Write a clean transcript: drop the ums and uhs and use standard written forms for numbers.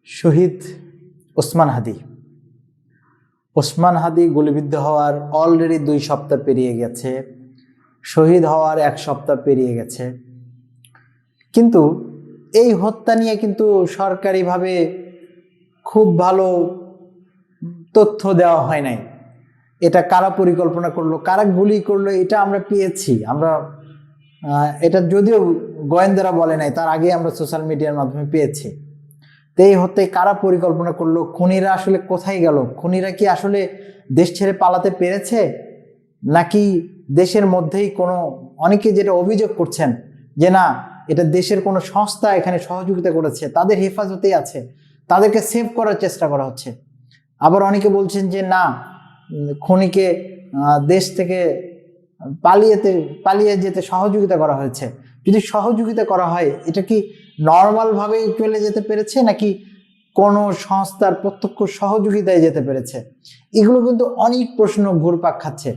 শহীদ ওসমান হাদি। ওসমান হাদি গুলিবিদ্ধ হওয়ার অলরেডি 2 সপ্তাহ পেরিয়ে গেছে, শহীদ হওয়ার 1 সপ্তাহ পেরিয়ে গেছে, কিন্তু এই হত্যা নিয়ে কিন্তু সরকারিভাবে খুব ভালো তথ্য দেওয়া হয় নাই। এটা কারা পরিকল্পনা করলো, কারা গুলি করলো, এটা আমরা পেয়েছি। আমরা এটা যদিও গোয়েন্দারা বলে নাই, তার আগে আমরা সোশ্যাল মিডিয়ার মাধ্যমে পেয়েছি। তো এই হত্যায় কারা পরিকল্পনা করলো, খুনিরা আসলে কোথায় গেল, খুনিরা কি আসলে দেশ ছেড়ে পালাতে পেরেছে, নাকি দেশের মধ্যেই কোনো, অনেকে যেটা অভিযোগ করছেন যে না, এটা দেশের কোনো সংস্থা এখানে সহযোগিতা করেছে, তাদের হেফাজতেই আছে, তাদেরকে সেভ করার চেষ্টা করা হচ্ছে। আবার অনেকে বলছেন যে না, খুনিকে দেশ থেকে পালিয়ে যেতে সহযোগিতা করা হয়েছে। যদি সহযোগিতা করা হয়, এটা কি নর্মাল ভাবে চলে যেতে পেরেছে, নাকি কোনো সংস্থার প্রত্যক্ষ সহযোগিতায় যেতে পেরেছে? এগুলো কিন্তু অনেক প্রশ্ন ঘুরপাক খাচ্ছে।